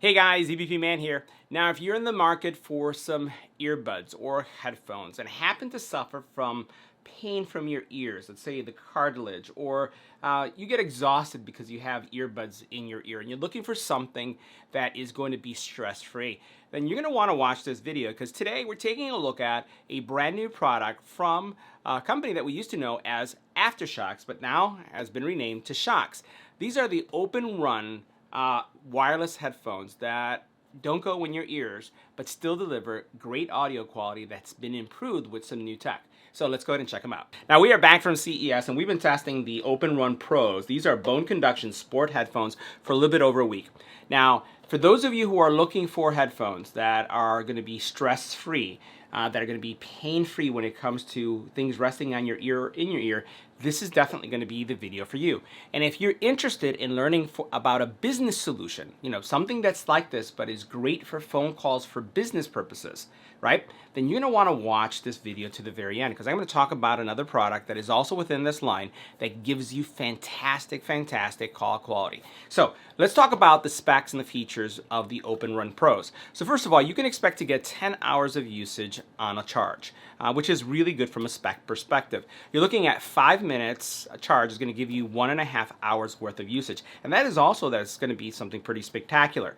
Hey guys, EBPMAN here. Now, if you're in the market for some earbuds or headphones and happen to suffer from pain from your ears, let's say the cartilage, or you get exhausted because you have earbuds in your ear and you're looking for something that is going to be stress-free, then you're going to want to watch this video because today we're taking a look at a brand new product from a company that we used to know as AFTERSHOKZ, but now has been renamed to Shockz. These are the OpenRun wireless headphones that don't go in your ears but still deliver great audio quality that's been improved with some new tech. So let's go ahead and check them out. Now we are back from CES and we've been testing the OpenRun Pros. These are bone conduction sport headphones for a little bit over a week. Now for those of you who are looking for headphones that are going to be stress-free, that are going to be pain-free when it comes to things resting on your ear, in your ear, this is definitely going to be the video for you. And if you're interested in learning about a business solution, something that's like this but is great for phone calls for business purposes, right? Then you're going to want to watch this video to the very end because I'm going to talk about another product that is also within this line that gives you fantastic call quality. So let's talk about the specs and the features of the OpenRun Pros. So first of all, you can expect to get 10 hours of usage on a charge, which is really good from a spec perspective. You're looking at 5 minutes. A charge is going to give you 1.5 hours worth of usage, and that's going to be something pretty spectacular.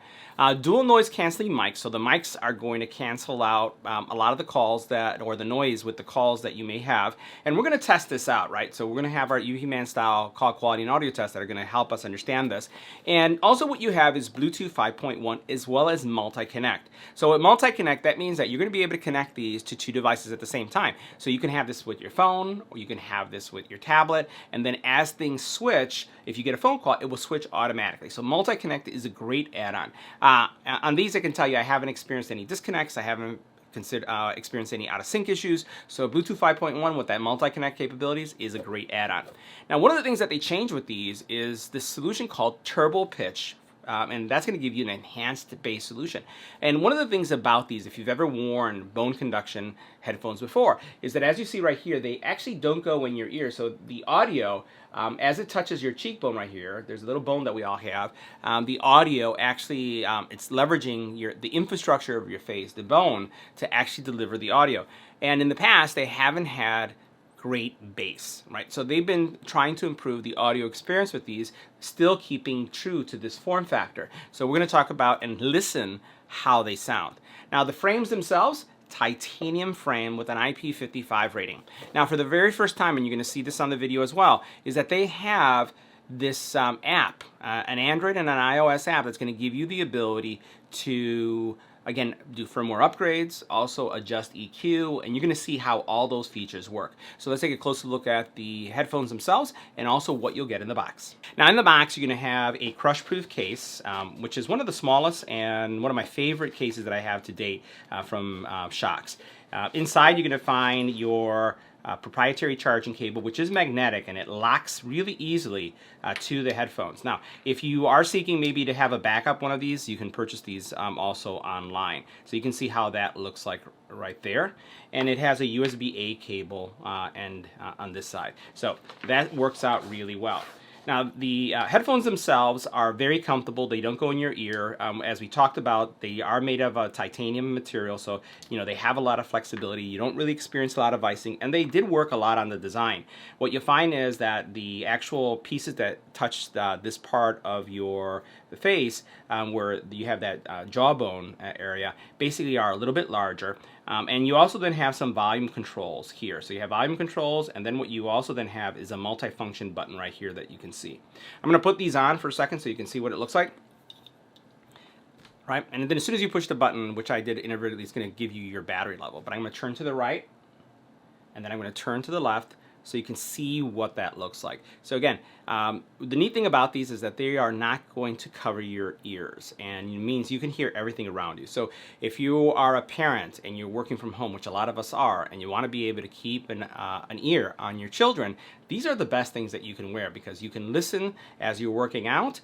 Dual noise canceling mics, so the mics are going to cancel out a lot of the calls or the noise with the calls that you may have, and we're going to test this out, right? So we're going to have our EBPMAN style call quality and audio tests that are going to help us understand this. And also what you have is Bluetooth 5.1 as well as multi-connect. So with multi-connect, that means that you're going to be able to connect these to 2 devices at the same time. So you can have this with your phone, or you can have this with your tablet, and then as things switch, if you get a phone call, it will switch automatically. So multi-connect is a great add-on. On these, I can tell you I haven't experienced any disconnects. I haven't experienced any out-of-sync issues. So Bluetooth 5.1 with that multi-connect capabilities is a great add-on. Now, one of the things that they changed with these is this solution called Turbo Pitch. And that's going to give you an enhanced bass solution. And one of the things about these, if you've ever worn bone conduction headphones before, is that as you see right here, they actually don't go in your ear. So the audio, as it touches your cheekbone right here, there's a little bone that we all have, the audio actually, it's leveraging the infrastructure of your face, the bone, to actually deliver the audio. And in the past, they haven't had great bass, right? So they've been trying to improve the audio experience with these, still keeping true to this form factor. So we're going to talk about and listen how they sound. Now the frames themselves, titanium frame with an IP55 rating. Now for the very first time, and you're going to see this on the video as well, is that they have this app, an Android and an iOS app that's going to give you the ability to again, do firmware upgrades, also adjust EQ, and you're going to see how all those features work. So let's take a closer look at the headphones themselves and also what you'll get in the box. Now in the box, you're going to have a crush-proof case, which is one of the smallest and one of my favorite cases that I have to date from Shockz. Inside, you're going to find your proprietary charging cable, which is magnetic, and it locks really easily to the headphones. Now, if you are seeking maybe to have a backup one of these, you can purchase these also online. So you can see how that looks like right there. And it has a USB-A cable on this side. So that works out really well. Now, the headphones themselves are very comfortable. They don't go in your ear. As we talked about, they are made of a titanium material, so they have a lot of flexibility. You don't really experience a lot of icing, and they did work a lot on the design. What you'll find is that the actual pieces that touch this part of your face, where you have that jawbone area, basically are a little bit larger. And you also then have some volume controls here. So you have volume controls, and then what you also then have is a multi-function button right here that you can see. I'm going to put these on for a second so you can see what it looks like. Right? And then as soon as you push the button, which I did inadvertently, it's going to give you your battery level. But I'm going to turn to the right, and then I'm going to turn to the left, so you can see what that looks like. So again, the neat thing about these is that they are not going to cover your ears, and it means you can hear everything around you. So if you are a parent and you're working from home, which a lot of us are, and you want to be able to keep an ear on your children, these are the best things that you can wear because you can listen as you're working out.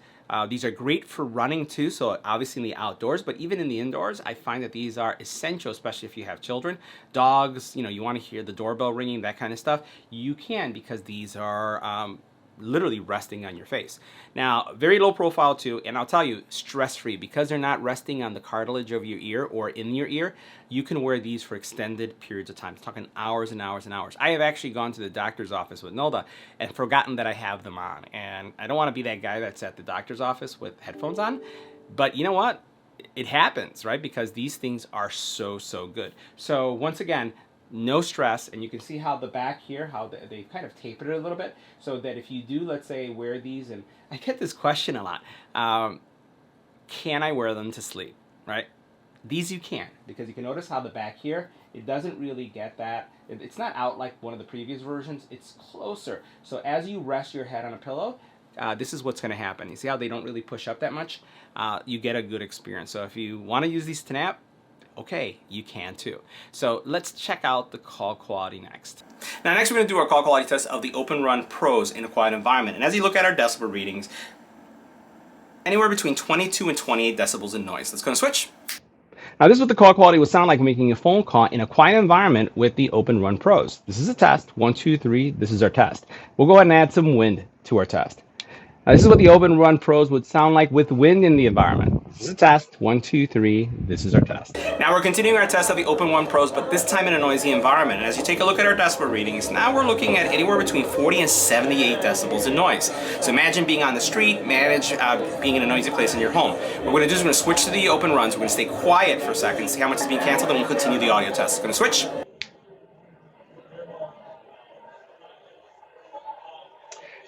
These are great for running too, so obviously in the outdoors, but even in the indoors, I find that these are essential, especially if you have children. Dogs, you want to hear the doorbell ringing, that kind of stuff. You can, because these are literally resting on your face. Now, very low profile too, and I'll tell you, stress-free, because they're not resting on the cartilage of your ear or in your ear. You can wear these for extended periods of time. I'm talking hours and hours and hours. I have actually gone to the doctor's office with Nilda and forgotten that I have them on. And I don't want to be that guy that's at the doctor's office with headphones on, but you know what? It happens, right? Because these things are so good. So once again, no stress, and you can see how the back here, how they kind of tapered it a little bit, so that if you do, let's say, wear these, and I get this question a lot, can I wear them to sleep, right? These you can, because you can notice how the back here, it doesn't really get that, it's not out like one of the previous versions, it's closer. So as you rest your head on a pillow, this is what's going to happen. You see how they don't really push up that much? You get a good experience. So if you want to use these to nap, okay, you can too. So let's check out the call quality next. Now next we're going to do our call quality test of the OpenRun Pros in a quiet environment. And as you look at our decibel readings, anywhere between 22 and 28 decibels in noise. Let's go and switch. Now this is what the call quality would sound like making a phone call in a quiet environment with the OpenRun Pros. This is a test. 1, 2, 3. This is our test. We'll go ahead and add some wind to our test. Now, this is what the OpenRun Pros would sound like with wind in the environment. This is a test. 1, 2, 3. This is our test. Now we're continuing our test of the OpenRun Pros, but this time in a noisy environment. And as you take a look at our decibel readings, now we're looking at anywhere between 40 and 78 decibels in noise. So imagine being on the street, being in a noisy place in your home. What we're going to do is we're going to switch to the OpenRuns. We're going to stay quiet for a second, see how much is being canceled, and we'll continue the audio test. Going to switch.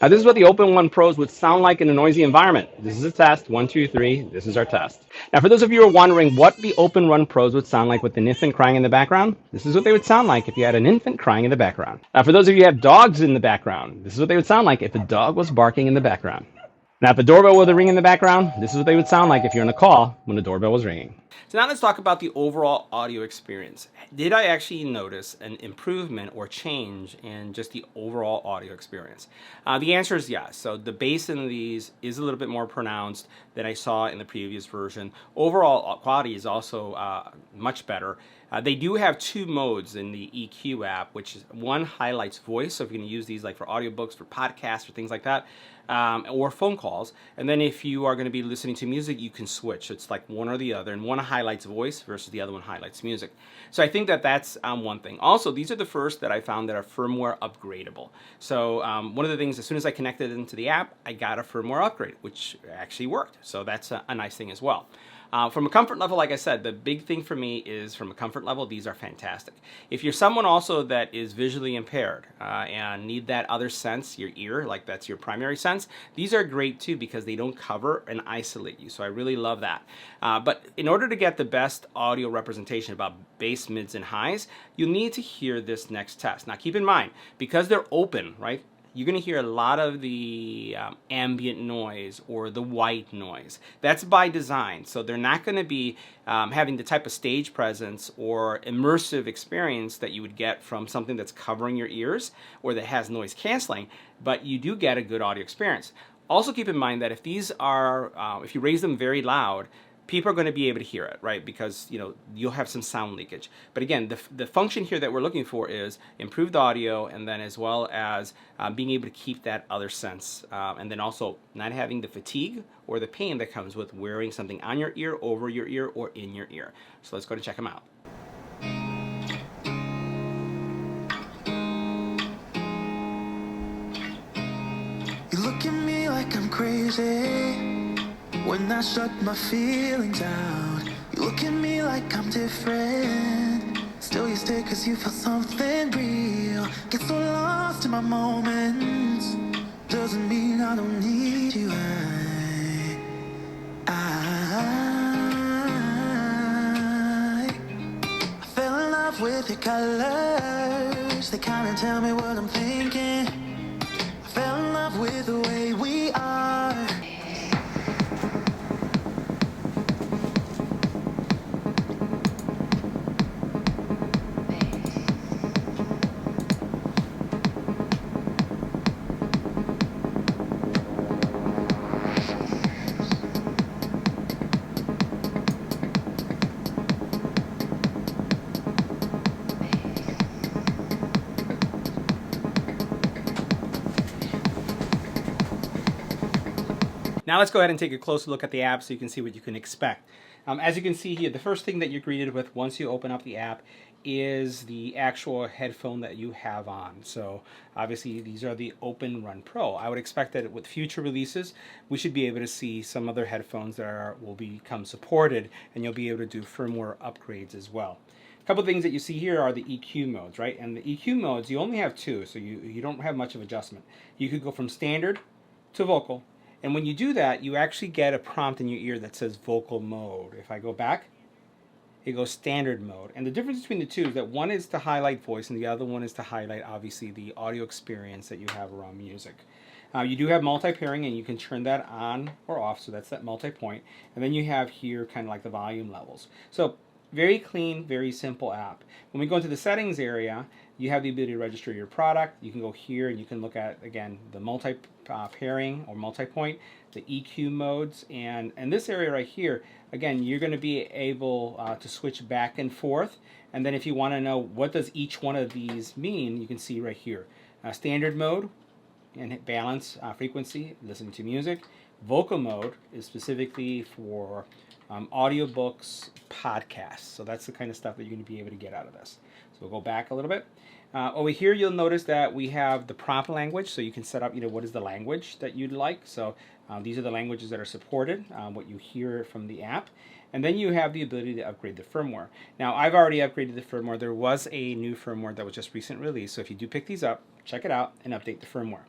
Now this is what the OpenRun Pros would sound like in a noisy environment. This is a test. 1, 2, 3. This is our test. Now for those of you who are wondering what the OpenRun Pros would sound like with an infant crying in the background, this is what they would sound like if you had an infant crying in the background. Now for those of you who have dogs in the background, this is what they would sound like if a dog was barking in the background. Now if a doorbell were to ring in the background, this is what they would sound like if you're on a call when the doorbell was ringing. So now let's talk about the overall audio experience. Did I actually notice an improvement or change in just the overall audio experience? The answer is yes. So the bass in these is a little bit more pronounced than I saw in the previous version. Overall quality is also much better. They do have 2 modes in the EQ app, which is one highlights voice, so if you're going to use these like for audiobooks, for podcasts, or things like that, or phone calls. And then if you are going to be listening to music, you can switch. It's like one or the other, and one highlights voice versus the other one highlights music. So I think that that's one thing. Also, these are the first that I found that are firmware upgradable. So one of the things, as soon as I connected into the app, I got a firmware upgrade, which actually worked. So that's a nice thing as well. From a comfort level, like I said, the big thing for me is from a comfort level, these are fantastic. If you're someone also that is visually impaired and need that other sense, your ear, like that's your primary sense, these are great too because they don't cover and isolate you. So I really love that. But in order to get the best audio representation about bass, mids, and highs, you need to hear this next test. Now keep in mind, because they're open, right? You're going to hear a lot of the ambient noise or the white noise. That's by design. So they're not going to be having the type of stage presence or immersive experience that you would get from something that's covering your ears or that has noise canceling, but you do get a good audio experience. Also keep in mind that if these are, if you raise them very loud, people are going to be able to hear it, right? Because you'll have some sound leakage. But again, the function here that we're looking for is improved audio, and then as well as being able to keep that other sense, and then also not having the fatigue or the pain that comes with wearing something on your ear, over your ear, or in your ear. So let's go and check them out. You look at me like I'm crazy when I shut my feelings out. You look at me like I'm different, still you stay cause you feel something real. Get so lost in my moments, doesn't mean I don't need you. I fell in love with your colors, they kinda tell me what I'm thinking. I fell in love with the way we are. Now let's go ahead and take a closer look at the app so you can see what you can expect. As you can see here, the first thing that you're greeted with once you open up the app is the actual headphone that you have on. So obviously these are the OpenRun Pro. I would expect that with future releases, we should be able to see some other headphones that will become supported, and you'll be able to do firmware upgrades as well. A couple things that you see here are the EQ modes, right? And the EQ modes, you only have two, so you don't have much of adjustment. You could go from standard to vocal, and when you do that, you actually get a prompt in your ear that says vocal mode. If I go back, it goes standard mode. And the difference between the two is that one is to highlight voice and the other one is to highlight, obviously, the audio experience that you have around music. You do have multi-pairing, and you can turn that on or off, so that's that multi-point. And then you have here kind of like the volume levels. So very clean, very simple app. When we go into the settings area, you have the ability to register your product. You can go here and you can look at, again, the multi-pairing or multi-point, the EQ modes, and this area right here, again, you're going to be able to switch back and forth. And then if you want to know what does each one of these mean, you can see right here. Standard mode and balance frequency, listening to music. Vocal mode is specifically for audiobooks, podcasts. So that's the kind of stuff that you're going to be able to get out of this. So we'll go back a little bit. Over here, you'll notice that we have the prompt language, so you can set up, what is the language that you'd like. So these are the languages that are supported, what you hear from the app. And then you have the ability to upgrade the firmware. Now, I've already upgraded the firmware. There was a new firmware that was just recently released, so if you do pick these up, check it out and update the firmware.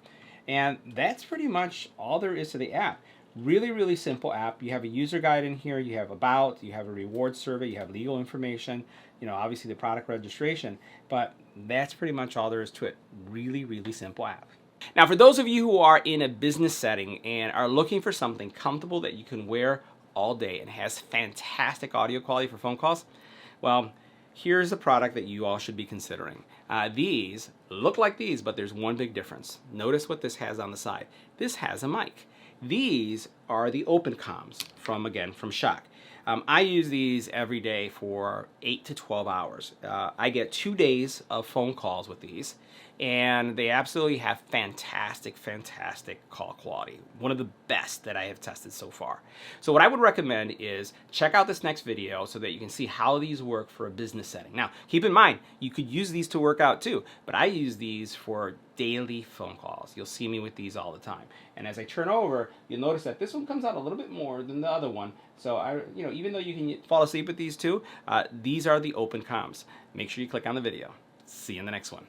And that's pretty much all there is to the app. Really, really simple app. You have a user guide in here, you have about, you have a reward survey, you have legal information, obviously the product registration, but that's pretty much all there is to it. Really, really simple app. Now, for those of you who are in a business setting and are looking for something comfortable that you can wear all day and has fantastic audio quality for phone calls, well, here's a product that you all should be considering. These look like these, but there's one big difference. Notice what this has on the side. This has a mic. These are the OpenComms from Shockz. I use these every day for 8 to 12 hours. I get 2 days of phone calls with these, and they absolutely have fantastic, fantastic call quality. One of the best that I have tested so far. So what I would recommend is check out this next video so that you can see how these work for a business setting. Now, keep in mind, you could use these to work out too, but I use these for daily phone calls. You'll see me with these all the time. And as I turn over, you'll notice that this one comes out a little bit more than the other one. So even though you can fall asleep with these two, these are the OpenComms. Make sure you click on the video. See you in the next one.